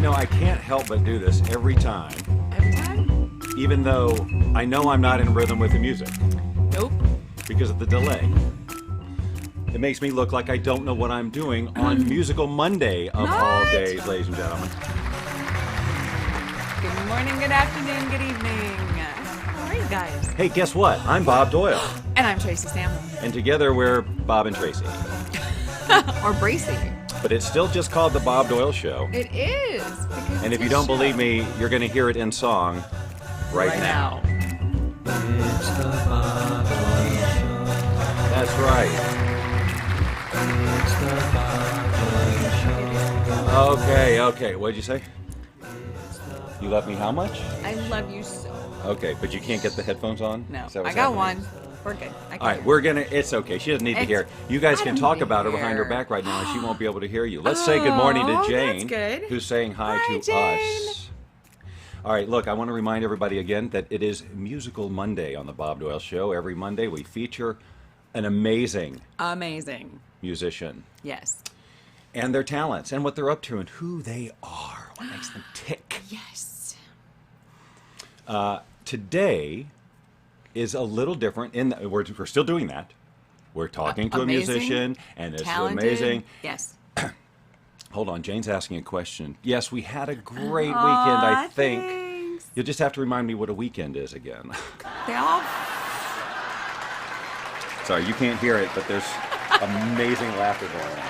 I can't help but do this every time, Every time? even though I know I'm not in rhythm with the music Nope. because of the delay. It makes me look like I don't know what I'm doing on Musical Monday of all What? days, ladies and gentlemen. Good morning, good afternoon, good evening. How are you guys? Hey, guess what? I'm Bob Doyle, And I'm Tracy Sample. and together we're Bob and Tracy. Or Bracy. But it's still just called The Bob Doyle Show. It is. Because And if it's you a don't show. believe me, you're going to hear it in song right now. It's the Bob Doyle Show. That's right. It's the Bob Doyle Show. Okay. What'd you say? You love me how much? I love you so. Okay, but you can't get the headphones on? No, Is that what's I got happening? one. We're good. I can All right, hear. we're gonna. It's okay. She doesn't need to hear. You guys I can don't talk need to about her behind her hear. back right now, and she won't be able to hear you. Let's say good morning to Oh, Jane, that's good. who's saying hi Hi, to Jane. us. All right, look, I want to remind everybody again that it is Musical Monday on the Bob Doyle Show. Every Monday we feature an amazing Amazing. musician Yes. and their talents and what they're up to and who they are, what makes them tick. Yes. Today is a little different in that we're still doing that. We're talking to Amazing, a musician, and this Talented. is amazing. Yes. Hold on, Jane's asking a question. Yes, we had a great weekend, Aw, I think. thanks. You'll just have to remind me what a weekend is again. They all. Sorry, you can't hear it, but there's amazing laughter going on.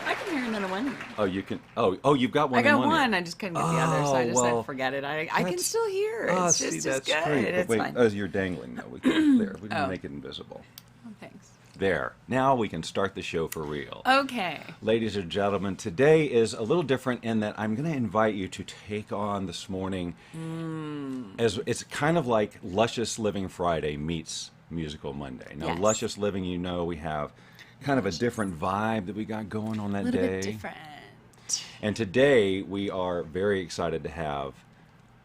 I can hear another one. Oh, you can. Oh, you've got one. I got in one. ear. I just couldn't get the other, so I just well, said forget it. I can that's- still hear. Oh, It's see, just that's as good. great. But It's wait, fine. as you're dangling, though, we can there. We can Oh. make it invisible. Oh, thanks. There. Now we can start the show for real. Okay. Ladies and gentlemen, today is a little different in that I'm going to invite you to take on this morning as it's kind of like Luscious Living Friday meets Musical Monday. Now, Yes. Luscious Living, we have kind of a different vibe that we got going on that A little day. bit different. And today we are very excited to have,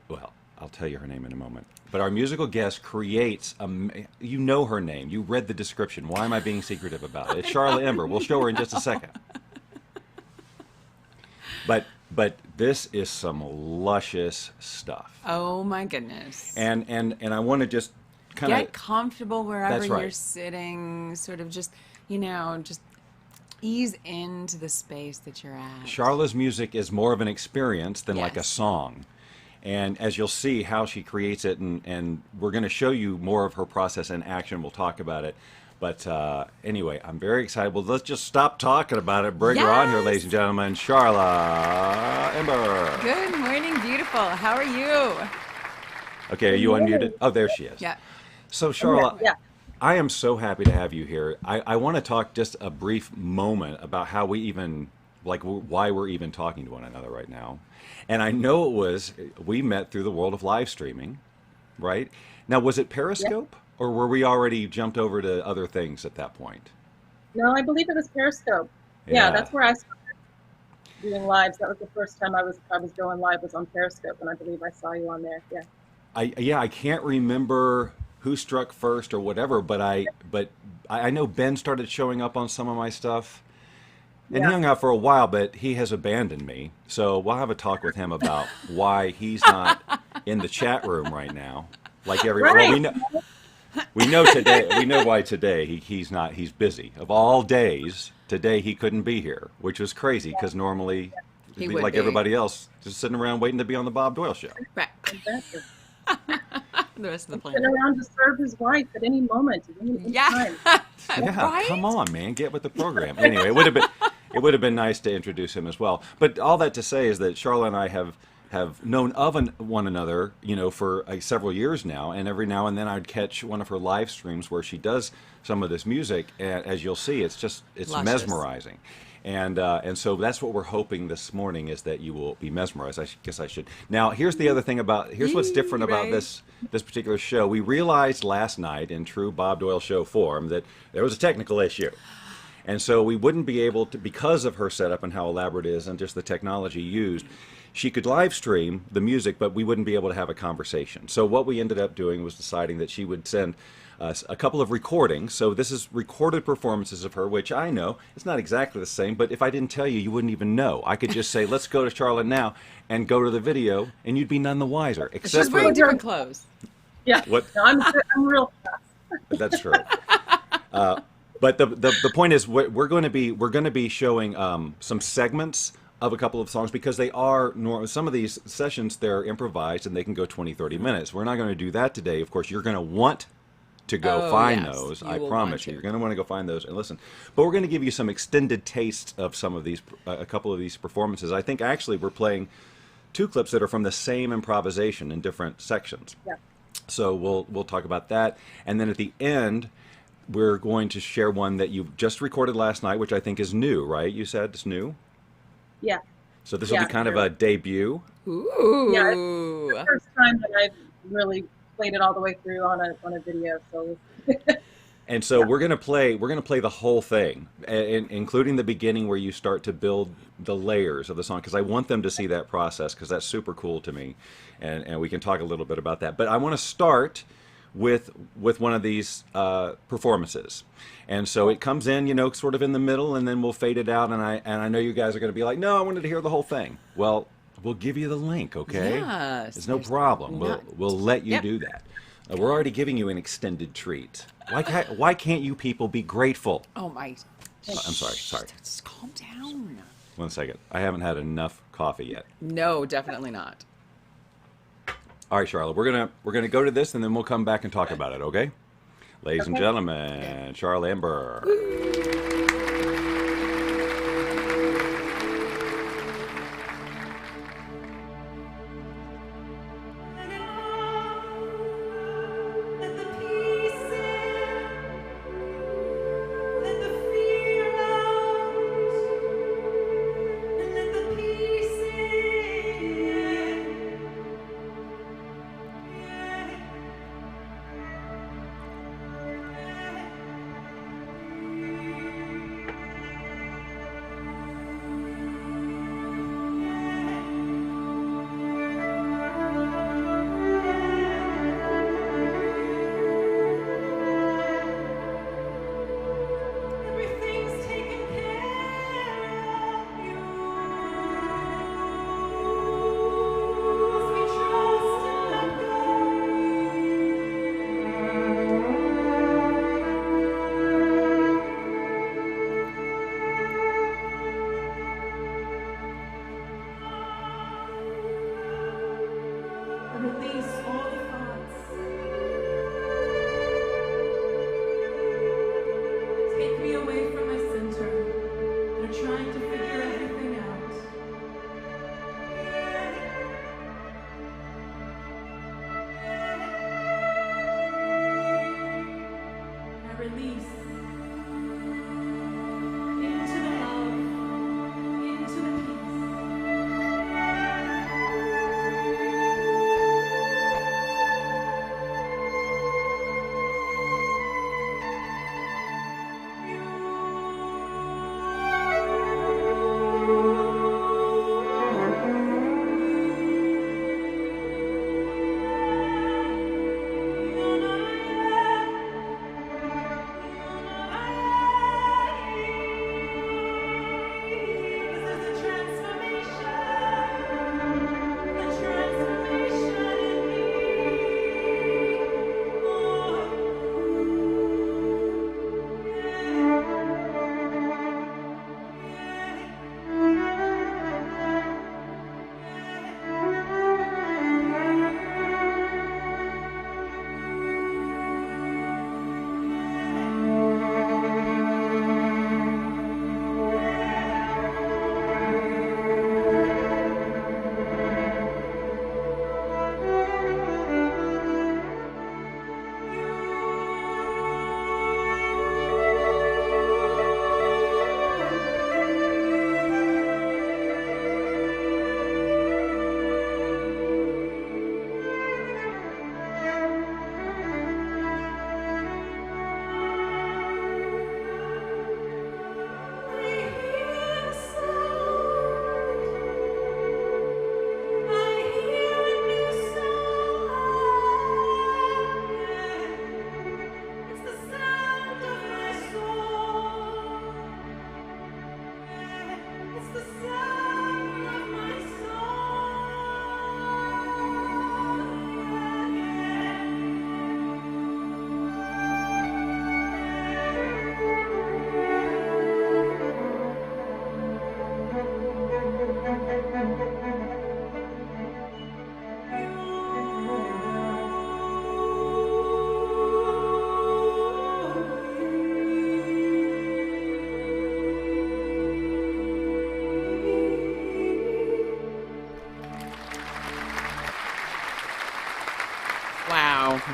well, I'll tell you her name in a moment. But our musical guest creates, you know her name. You read the description. Why am I being secretive about it? It's Sharla Ember. We'll show her in just a second. But this is some luscious stuff. Oh my goodness. And I want to just kind Get of, comfortable wherever That's right. you're sitting. Sort of just, just ease into the space that you're at. Sharla's music is more of an experience than like a Yes. song. And as you'll see how she creates it, and we're going to show you more of her process in action. We'll talk about it. But anyway, I'm very excited. Well, let's just stop talking about it. Bring her on here, Yes. ladies and gentlemen. Sharla Ember. Good morning, beautiful. How are you? Okay, are you unmuted? Oh, there she is. Yeah. So, Sharla, Yeah. I am so happy to have you here. I want to talk just a brief moment about how we even, why we're even talking to one another right now. And I know we met through the world of live streaming, right? Now, was it Periscope, or were we already jumped over to other things at that point? No, I believe it was Periscope. Yeah, that's where I started doing lives. That was the first time I was going live was on Periscope, and I believe I saw you on there. Yeah. I can't remember who struck first or whatever, but I know Ben started showing up on some of my stuff. And he Yeah. hung out for a while, but he has abandoned me. So we'll have a talk with him about why he's not in the chat room right now. Like Right. we know today. We know why today he's not. He's busy. Of all days, today he couldn't be here, which was crazy because normally, He he'd be would like be. everybody else, just sitting around waiting to be on the Bob Doyle Show. Right. Exactly. The rest of the Sitting plan. around to serve his wife at any moment, at any Yeah. time. Yeah, Right? come on, man, get with the program. Anyway, it would have been nice to introduce him as well. But all that to say is that Sharla and I have known of one another, for several years now. And every now and then I'd catch one of her live streams where she does some of this music, and as you'll see, it's Luscious. mesmerizing. And so that's what we're hoping this morning is that you will be mesmerized. I guess I should. Now, here's what's different about Right. this particular show. We realized last night in true Bob Doyle Show form that there was a technical issue. And so we wouldn't be able to, because of her setup and how elaborate it is and just the technology used, she could live stream the music, but we wouldn't be able to have a conversation. So what we ended up doing was deciding that she would send a couple of recordings. So this is recorded performances of her, which I know it's not exactly the same, but if I didn't tell you, you wouldn't even know. I could just say, let's go to Sharla now and go to the video, and you'd be none the wiser. Except She's wearing different clothes. Yeah. What? No, I'm real fast. That's true. But the point is, we're going to be showing some segments of a couple of songs because they are some of these sessions, they're improvised and they can go 20-30 minutes. We're not going to do that today. Of course, you're going to want to go find those. I promise you. You're going to want to go find those and listen. But we're going to give you some extended tastes of some of these, a couple of these performances. I think actually we're playing 2 clips that are from the same improvisation in different sections. Yeah. So we'll talk about that, and then at the end, we're going to share one that you just recorded last night, which I think is new, right? You said it's new? Yeah. So this will be kind of a debut. Ooh. Yeah, it's the first time that I've really played it all the way through on a video. So. And so we're gonna play the whole thing, including the beginning where you start to build the layers of the song, because I want them to see that process, because that's super cool to me, and we can talk a little bit about that. But I want to start with one of these performances, and so it comes in, sort of in the middle, and then we'll fade it out. And I know you guys are going to be like, no, I wanted to hear the whole thing. Well, we'll give you the link, okay? Yes. There's no problem. We'll let you do that. We're already giving you an extended treat. Why can't you people be grateful? Oh my. I'm sorry. Just calm down. 1 second. I haven't had enough coffee yet. No, definitely not. All right, Sharla, we're gonna go to this, and then we'll come back and talk about it, okay? Ladies and gentlemen, Sharla Ember.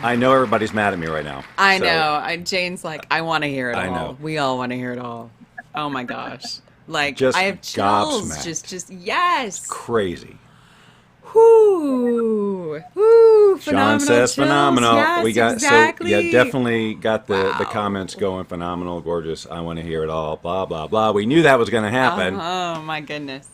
I know everybody's mad at me right now. I So, know. Jane's like, I want to hear it I all. know. We all want to hear it all. Oh my gosh. Like, Just I have chills. gobsmacked. Just, yes. Crazy. Whoo. Whoo. Sean Phenomenal says chills. phenomenal. Yes, We got exactly. so yeah, definitely got the Wow. comments going. Phenomenal, gorgeous. I want to hear it all. Blah blah blah. We knew that was going to happen. Oh my goodness.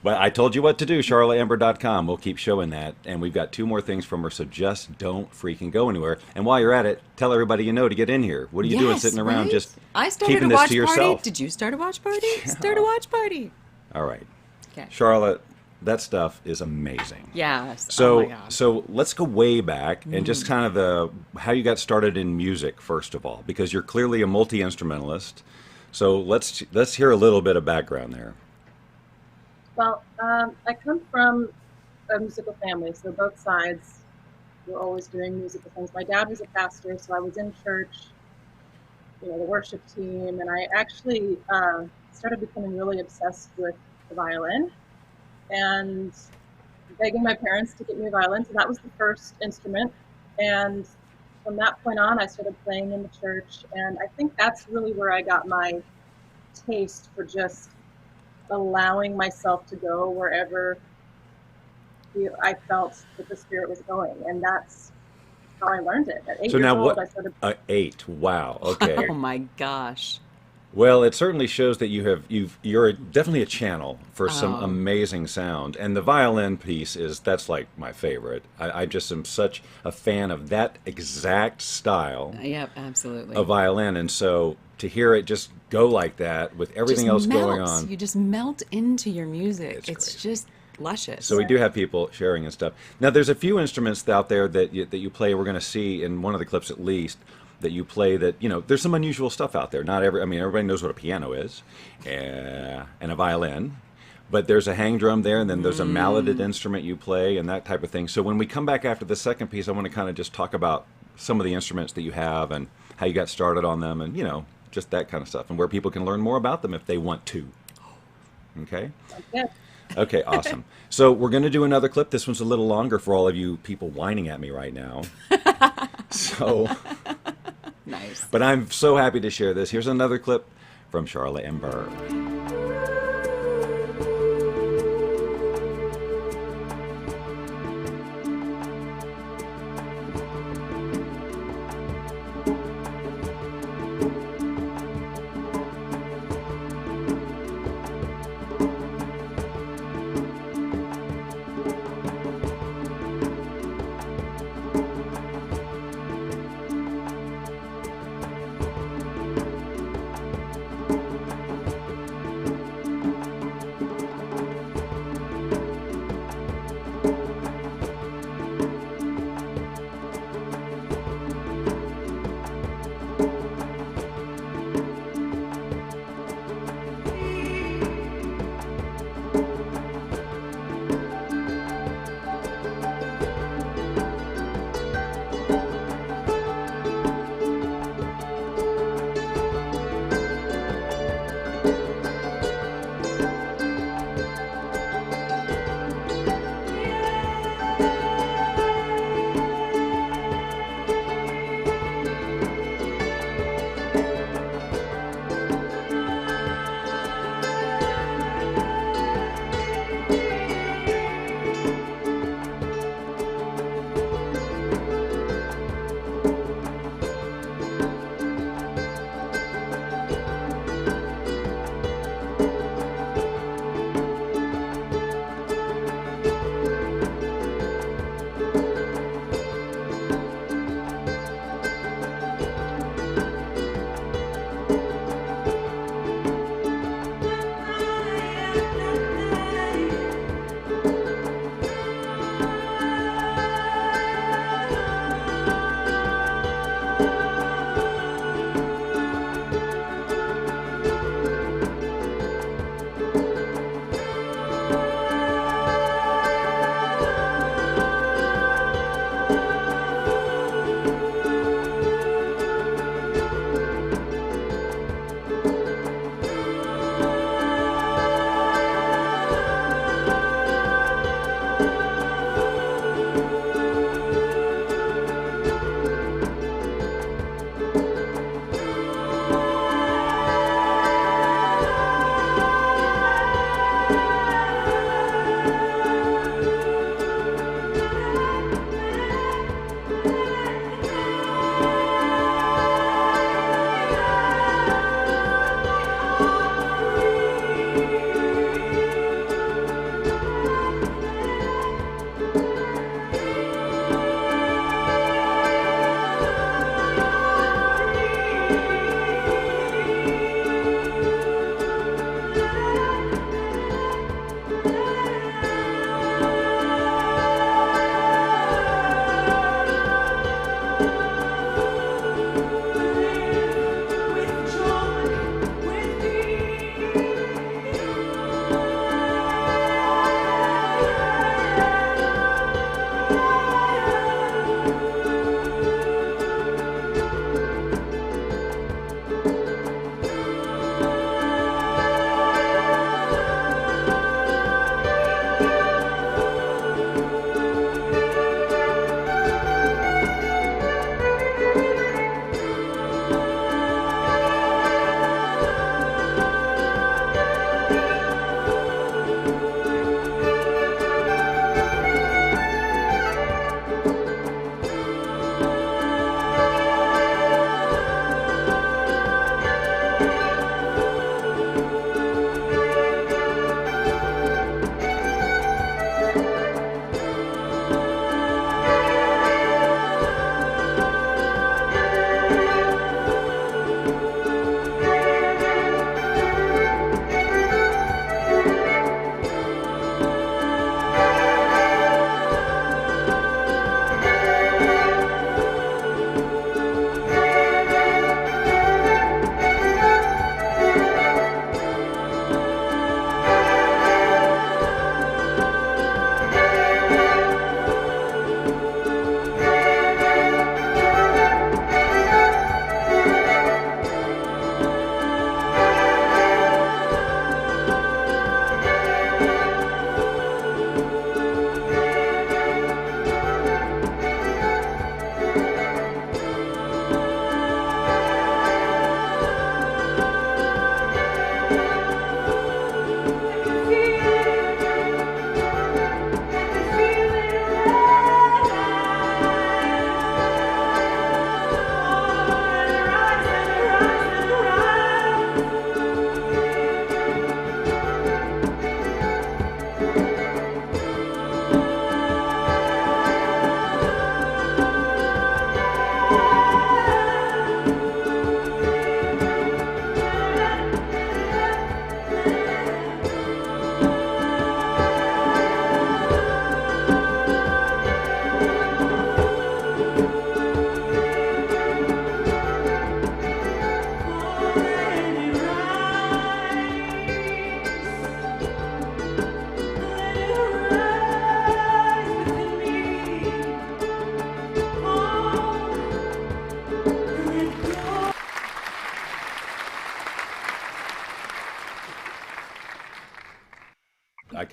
But I told you what to do, charloember.com. We'll keep showing that. And we've got 2 more things from her, so just don't freaking go anywhere. And while you're at it, tell everybody you know to get in here. What are you doing Yes, sitting around right? just I started keeping a this watch to yourself? party. Did you start a watch party? Start a watch party. All right. Okay. Charlotte, that stuff is amazing. Yes. So, oh my God. so let's go way back and just kind of how you got started in music, first of all, because you're clearly a multi-instrumentalist. So let's hear a little bit of background there. Well, I come from a musical family, so both sides were always doing musical things. My dad was a pastor, so I was in church, the worship team, and I actually started becoming really obsessed with the violin and begging my parents to get me a violin. So that was the first instrument. And from that point on, I started playing in the church. And I think that's really where I got my taste for just allowing myself to go wherever I felt that the spirit was going. And that's how I learned it. At 8 So years now old, what? I started. 8. Wow. Okay. Oh my gosh. Well, it certainly shows that you're definitely a channel for some Oh. amazing sound, and the violin piece that's like my favorite. I just am such a fan of that exact style Yep, absolutely. of violin, and so to hear it just go like that with everything Just else going melts. on. You just melt into your music. It's It's crazy. just luscious. So we do have people sharing and stuff. Now, there's a few instruments out there that you play. We're going to see in one of the clips at least that you play. That there's some unusual stuff out there. Everybody knows what a piano is, and a violin. But there's a hang drum there, and then there's a malleted instrument you play, and that type of thing. So when we come back after the second piece, I want to kind of just talk about some of the instruments that you have and how you got started on them, and just that kind of stuff, and where people can learn more about them if they want to. Okay. Yeah. Okay, awesome. So we're going to do another clip. This one's a little longer for all of you people whining at me right now. So, Nice. but I'm so happy to share this. Here's another clip from Sharla Ember.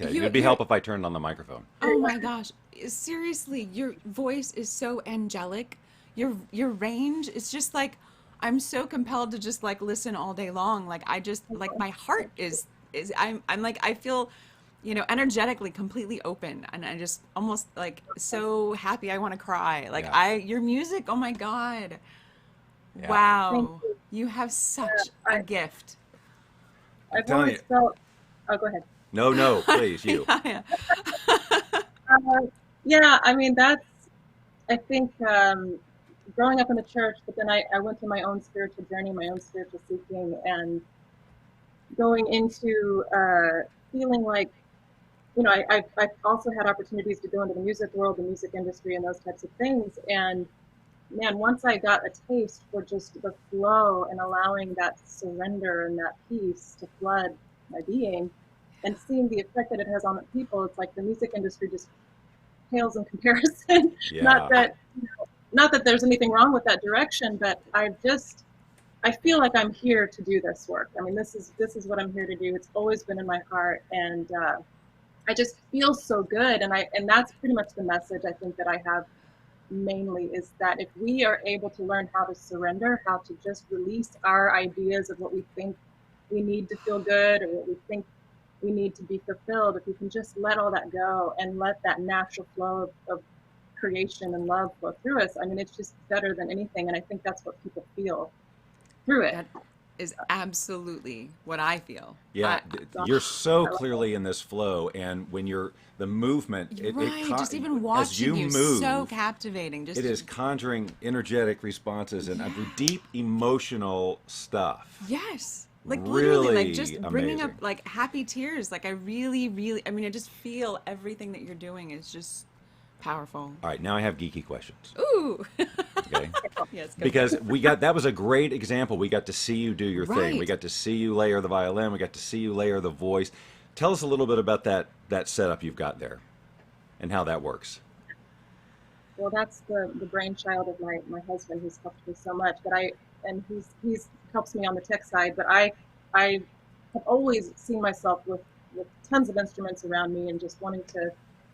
Okay, You- it'd be you're- help if I turned on the microphone. Oh my gosh. Seriously, your voice is so angelic. Your range is just like I'm so compelled to just like listen all day long. Like I just like my heart is I'm like I feel, energetically completely open and I just almost like so happy I want to cry. Like Yeah. your music, oh my God. Yeah. Thank Wow. you. You have such a gift. I've telling always you. felt. Oh, go ahead. No, please, you. Yeah. Yeah, I mean I think growing up in the church, but then I went through my own spiritual journey, my own spiritual seeking, and going into feeling like, I've also had opportunities to go into the music world, the music industry, and those types of things. And man, once I got a taste for just the flow and allowing that surrender and that peace to flood my being, and seeing the effect that it has on people, it's like the music industry just pales in comparison. Not Yeah. that not that there's anything wrong with that direction, but I feel like I'm here to do this work. I mean, this is what I'm here to do. It's always been in my heart, and I just feel so good. And that's pretty much the message I think that I have mainly, is that if we are able to learn how to surrender, how to just release our ideas of what we think we need to feel good or what we think we need to be fulfilled, if we can just let all that go and let that natural flow of creation and love flow through us, I mean, it's just better than anything. And I think that's what people feel through it. That is absolutely what I feel. Yeah, you're so clearly in this flow, and when you're the movement, Right, just even as watching you you, move, so captivating. Just it is conjuring energetic responses and deep emotional stuff. yes, like literally, Really like just bringing up amazing. like happy tears. Like I really, really, I mean, I just feel everything that you're doing is just powerful. All right, now I have geeky questions. Ooh, Okay. yes, go. Because that was a great example. We got to see you do your thing. We Right. got to see you layer the violin. We got to see you layer the voice. Tell us a little bit about that setup you've got there and how that works. Well, that's the brainchild of my husband, who's helped me so much. And he's helps me on the tech side, but I have always seen myself with tons of instruments around me and just wanting to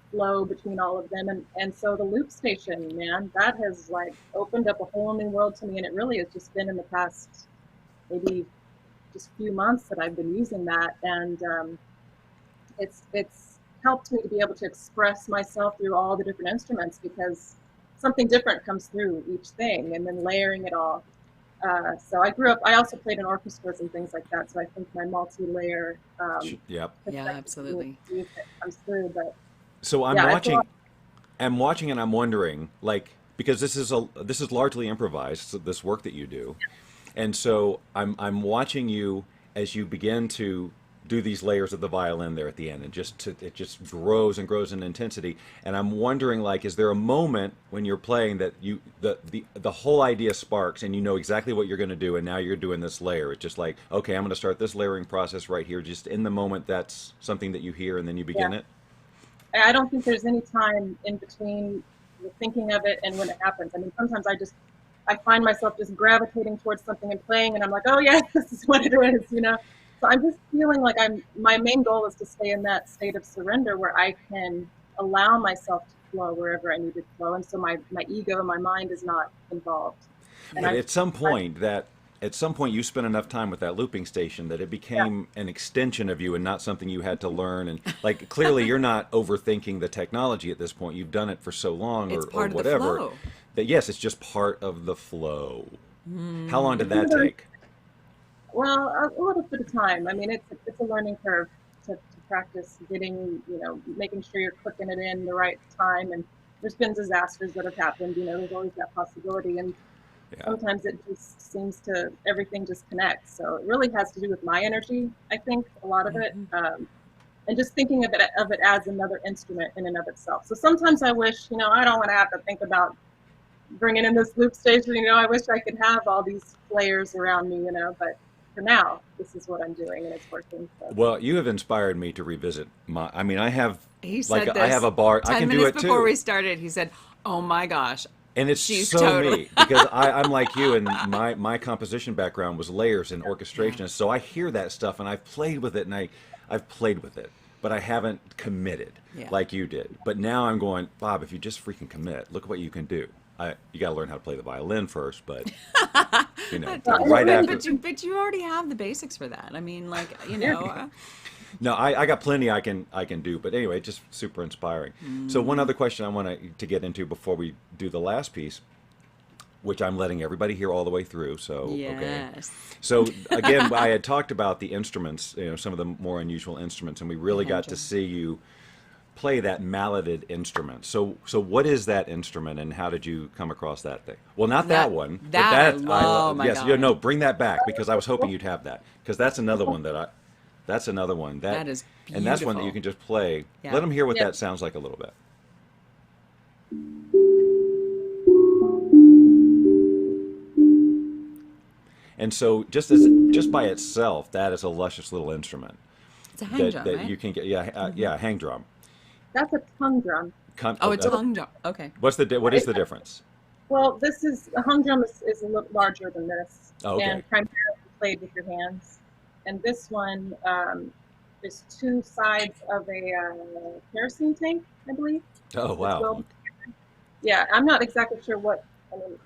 flow between all of them. And so the loop station, man, that has like opened up a whole new world to me. And it really has just been in the past maybe just few months that I've been using that. And it's helped me to be able to express myself through all the different instruments, because something different comes through each thing, and then layering it all. So I also played in orchestras and things like that. So I think my multi-layer Yep. Yeah, absolutely. comes through. But So I'm yeah, watching and I'm wondering, like, because this is largely improvised, so this work that you do. And so I'm watching you as you begin to do these layers of the violin there at the end, and it just grows and grows in intensity. And I'm wondering, like, is there a moment when you're playing that the whole idea sparks and you know exactly what you're going to do, and now you're doing this layer? It's just like, okay, I'm going to start this layering process right here. Just in the moment, that's something that you hear, and then you begin it. I don't think there's any time in between the thinking of it and when it happens. I mean, sometimes I find myself just gravitating towards something and playing, and I'm like, oh yeah, this is what it is, you know. So I'm just feeling like my main goal is to stay in that state of surrender where I can allow myself to flow wherever I need to flow, and so my ego, my mind is not involved. And But at some point you spent enough time with that looping station that it became an extension of you and not something you had to learn. And like, clearly you're not overthinking the technology at this point. You've done it for so long, It's or part of the whatever, flow. that yes, it's just part of the flow. How long did that take? Well, a little bit of time. I mean, it's a learning curve to practice getting, making sure you're clicking it in the right time. And there's been disasters that have happened. There's always that possibility. And sometimes it just seems to, everything just connects. So it really has to do with my energy, I think, a lot of it. And just thinking of it as another instrument in and of itself. So sometimes I wish, I don't want to have to think about bringing in this loop station. I wish I could have all these players around me, but for now, this is what I'm doing, and it's working. So. Well, you have inspired me to revisit I have, He like, said I this have a bar. 10 I can do minutes it before too. we started. He said, "Oh my gosh." And it's She's so totally- me, because I'm like you, and my composition background was layers and orchestration. So I hear that stuff, and I've played with it, and I've played with it. but I haven't committed Yeah. like you did. But now I'm going, Bob, if you just freaking commit, look what you can do. You got to learn how to play the violin first, but you know, right after. But you already have the basics for that. I mean, like, you know, No, I got plenty I can do, but anyway, just super inspiring. So one other question I want to get into before we do the last piece, which I'm letting everybody hear all the way through. So okay. yes. So again, I had talked about the instruments, you know, some of the more unusual instruments, and we really got to see you play that malleted instrument. So what is that instrument, and how did you come across that thing? Well, not that one. But that I love. Oh my yes, God. you know, bring that back because I was hoping you'd have that because that's another one that's another one That is and that's one that you beautiful. can just play. Yeah. Let them hear what Yep. that sounds like a little bit. And so just by itself, that is a luscious little instrument It's a hang drum, that right? you can get. Yeah, hang drum. That's a tongue drum. Oh, it's a That's- hung drum. Okay. what is the difference? Well, a hung drum is a little larger than this, Oh, okay. and primarily played with your hands. And this one is two sides of a kerosene tank, I believe. Oh, It's wow. well- Yeah, I'm not exactly sure what. I mean,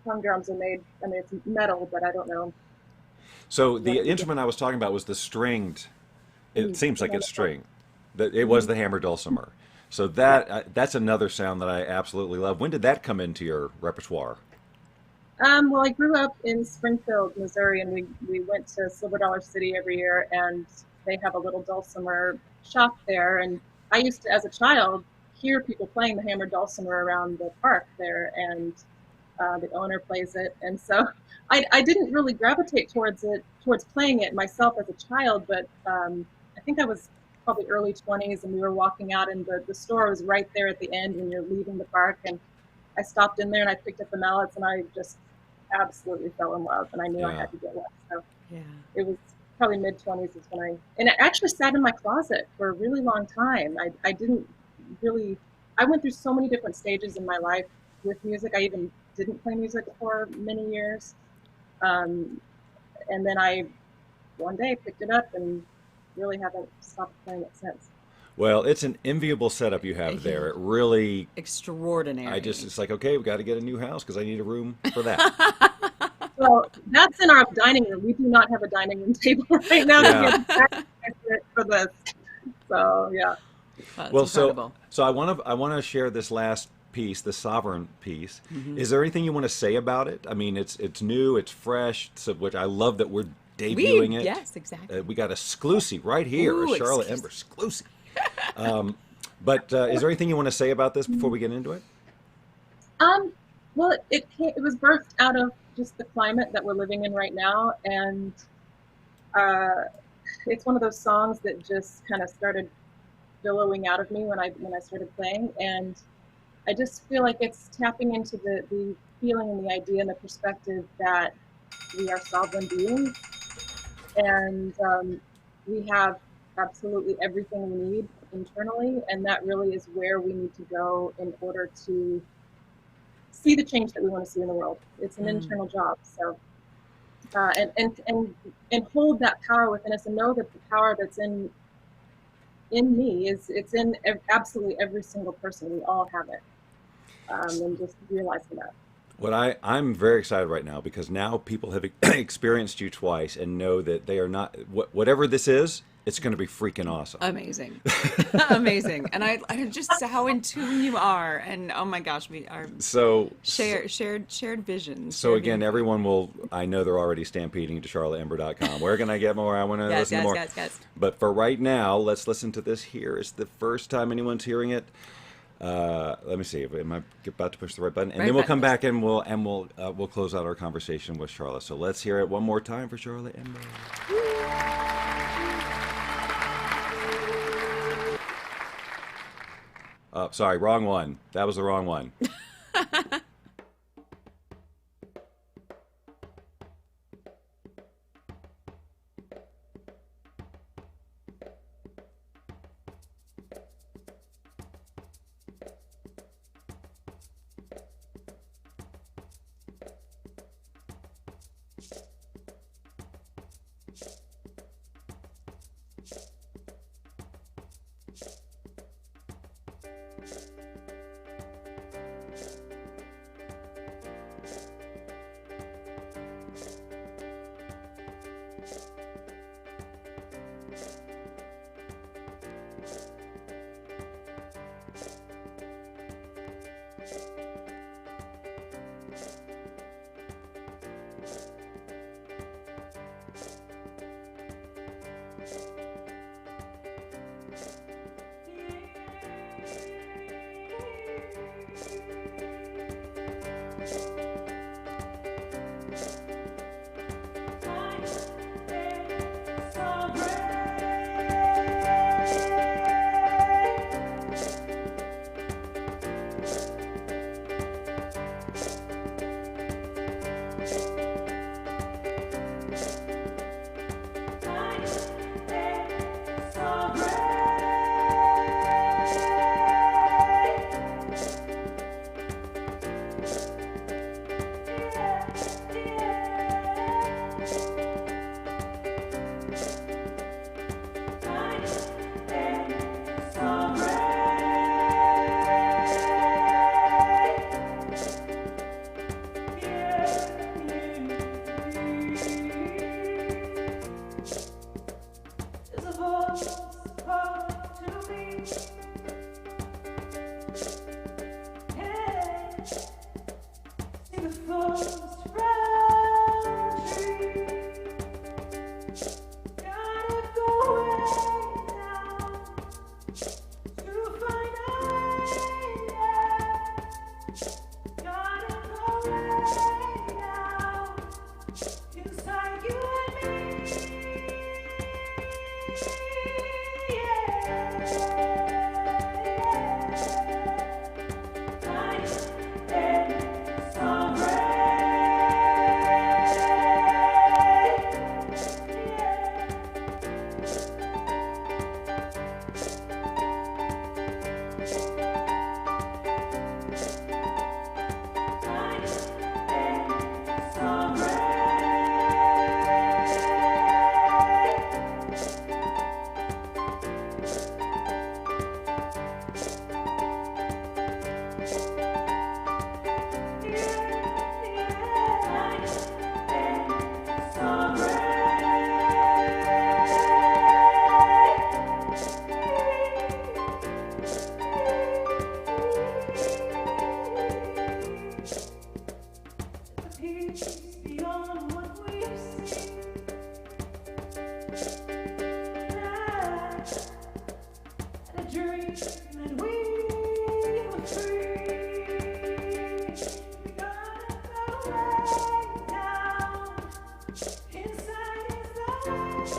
tongue drums are made. I mean, it's metal, but I don't know. So the instrument I was talking about was the stringed. It seems like it's string. It was the hammer dulcimer. So that's another sound that I absolutely love. When did that come into your repertoire? Well, I grew up in Springfield, Missouri, and we went to Silver Dollar City every year, and they have a little dulcimer shop there. And I used to, as a child, hear people playing the hammer dulcimer around the park there, and the owner plays it. And so I didn't really gravitate towards playing it myself as a child, but I think I was probably early 20s, and we were walking out, and the store was right there at the end when you're leaving the park, and I stopped in there and I picked up the mallets, and I just absolutely fell in love, and I knew I Yeah. had to get one. So Yeah. it was probably mid-20s is when and it actually sat in my closet for a really long time. I didn't really, I went through so many different stages in my life with music. I even didn't play music for many years. And then I one day picked it up and really haven't stopped playing it since. Well, it's an enviable setup you have there. It really, Extraordinary. it's like, okay, we got to get a new house because I need a room for that. Well, that's in our dining room. We do not have a dining room table right now Yeah. to get for this. So yeah. That's Well, incredible. so I want to share this last piece, the sovereign piece. Mm-hmm. Is there anything you want to say about it? I mean, it's new, it's fresh, so, which I love that we're debuting it. Yes, exactly. We got exclusive right here, Ooh, a Sharla Ember exclusive. But is there anything you want to say about this before we get into it? Well, it was birthed out of just the climate that we're living in right now, and it's one of those songs that just kind of started billowing out of me when I started playing, and I just feel like it's tapping into the feeling and the idea and the perspective that we are sovereign beings, and we have absolutely everything we need internally, and that really is where we need to go in order to see the change that we want to see in the world. It's an internal job. So, and hold that power within us, and know that the power that's in me it's in absolutely every single person. We all have it, and just realizing that. What I'm very excited right now because now people have experienced you twice and know that they are not whatever this is. It's going to be freaking awesome. Amazing. Amazing. And I just how in tune you are. And oh my gosh, we are So shared visions. So again, everyone will. I know they're already stampeding to charlotteember.com. Where can I get more? I want to listen to more. Yes. But for right now, let's listen to this here. It's the first time anyone's hearing it. Let me see. Am I about to push the right button? And Right then we'll button. come back and we'll close out our conversation with Sharla. So let's hear it one more time for Sharla Ember. Sorry, wrong one. That was the wrong one. beyond what we've seen. A dream that we were free. We gotta go way down. Inside is the light.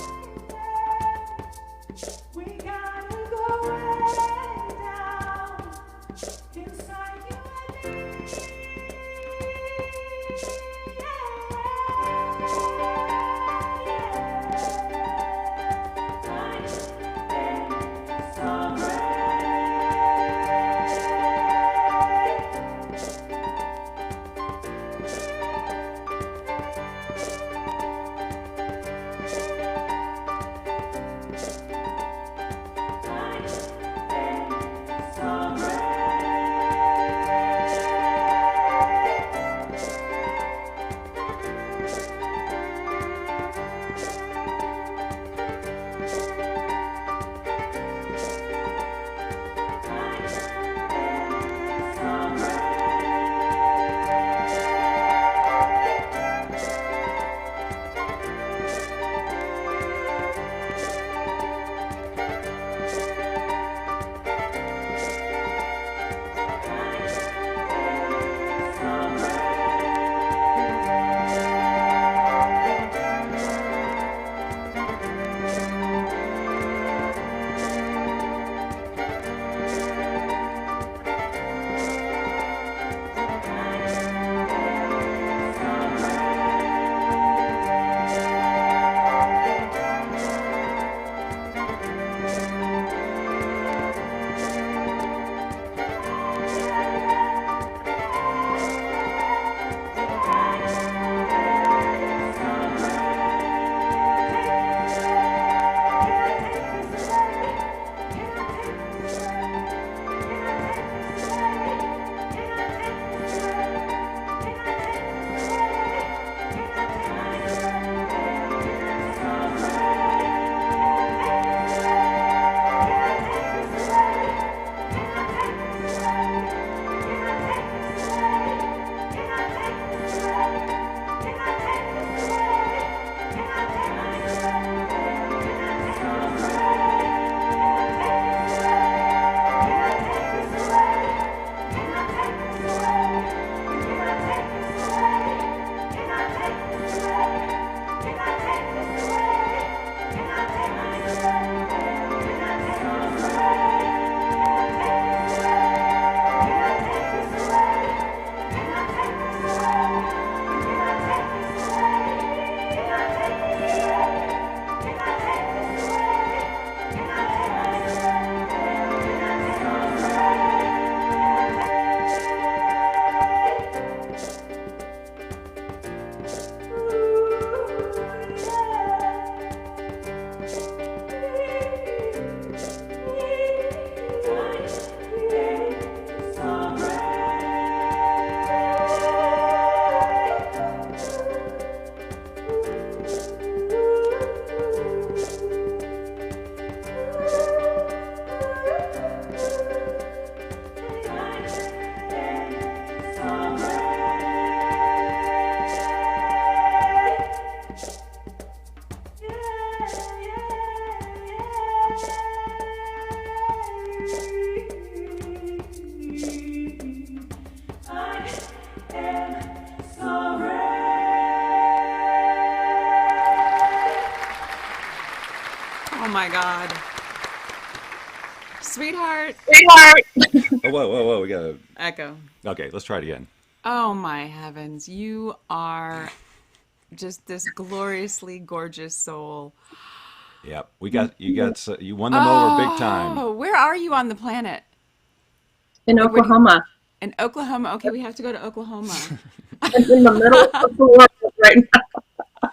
We gotta go way down. Inside you and me. Oh my God. Sweetheart. Sweetheart. Oh, whoa, we gotta. Echo. Okay, let's try it again. Oh my heavens. You are just this gloriously gorgeous soul. Yep, you won them over big time. Oh, where are you on the planet? In Like, what do you- Oklahoma. In Oklahoma. Okay, we have to go to Oklahoma. I'm in the middle of the world right now.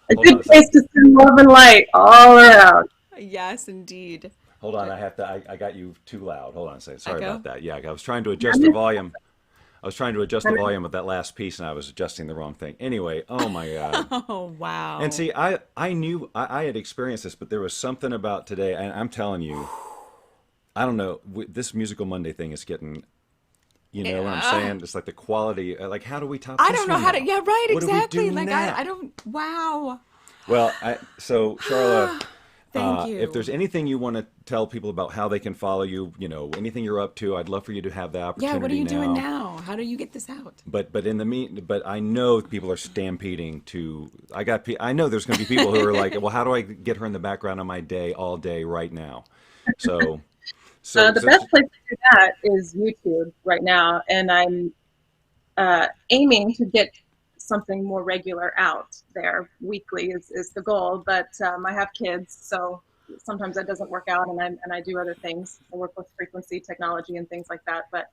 A Hold on good a place to send love and light all around. Yes, indeed. Hold on, I got you too loud. Hold on a second. Sorry Echo? about that. Yeah, I was trying to adjust the volume. I was trying to adjust the volume of that last piece, and I was adjusting the wrong thing. Anyway, oh my God. Oh, wow. And see, I knew I had experienced this, but there was something about today, and I'm telling you, I don't know, this Musical Monday thing is getting You know what I'm Yeah. saying? It's like the quality. Like, how do we top I this don't know one how to. now? Yeah, right. What do we Exactly. do Like now? I don't. Wow. Well, so Sharla, Thank you. if there's anything you want to tell people about how they can follow you, anything you're up to, I'd love for you to have the Yeah. What are opportunity you doing now. now? How do you get this out? But but I know people are stampeding to. I know there's going to be people who are like, well, how do I get her in the background of my day all day right now? So The best place to do that is YouTube right now, and I'm aiming to get something more regular out there weekly is the goal. But I have kids, so sometimes that doesn't work out, and I do other things. I work with frequency technology and things like that. But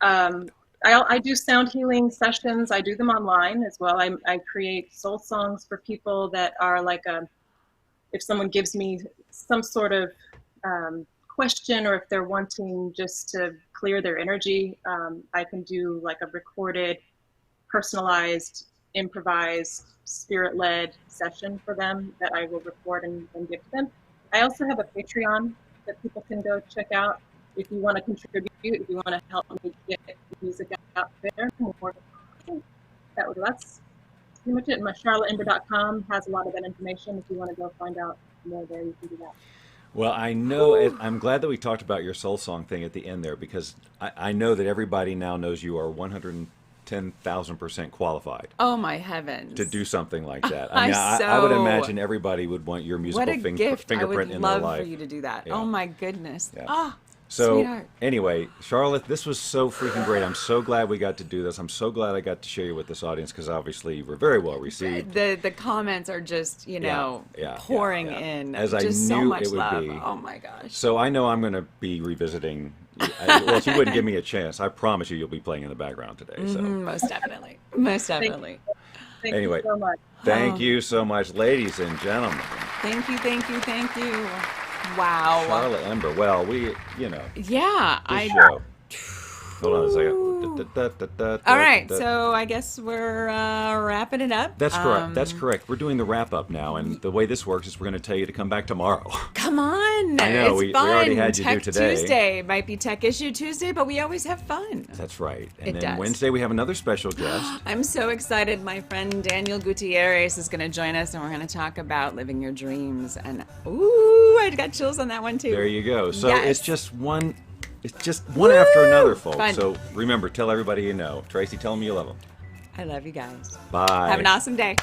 I do sound healing sessions. I do them online as well. I create soul songs for people that are like if someone gives me some sort of question, or if they're wanting just to clear their energy, I can do like a recorded, personalized, improvised, spirit-led session for them that I will record and give to them. I also have a Patreon that people can go check out if you want to contribute, if you want to help me get music out there. That's pretty much it. And my charlottember.com has a lot of that information. If you want to go find out more there, you can do that. Well, I know. I'm glad that we talked about your soul song thing at the end there, because I know that everybody now knows you are 110,000% qualified Oh my heavens. to do something like that. I mean, I'm I would so- imagine everybody would want your What musical a gift! I fingerprint would in their love life. for you to do that. Yeah. Oh my goodness. Yeah. Ah, So sweetheart. anyway, Charlotte, this was so freaking great. I'm so glad we got to do this. I'm so glad I got to share you with this audience, because obviously you were very well received. The comments are just pouring yeah. in. As I just so knew much it would love. be. Oh my gosh. So I know I'm going to be revisiting. Well, if you wouldn't give me a chance, I promise you'll be playing in the background today. So Most definitely. Most definitely. Thank Anyway. you so much. thank you so much, ladies and gentlemen. Thank you. Thank you. Thank you. Wow. Charlotte Ember. Well, Yeah. this show. Hold on a second. All right. So I guess we're wrapping it up. That's correct. That's correct. We're doing the wrap up now, and the way this works is we're going to tell you to come back tomorrow. Come on. I know, It's we fun. already had you do Tech today. Tuesday might be Tech Issue Tuesday, but we always have fun. That's right. And It then does. Wednesday we have another special guest. I'm so excited. My friend Daniel Gutierrez is going to join us, and we're going to talk about living your dreams. And ooh, I got chills on that one too. There you go. So Yes. it's just one after another, folks. Fun. So remember, tell everybody you know. Tracy, tell them you love them. I love you guys. Bye. Have an awesome day.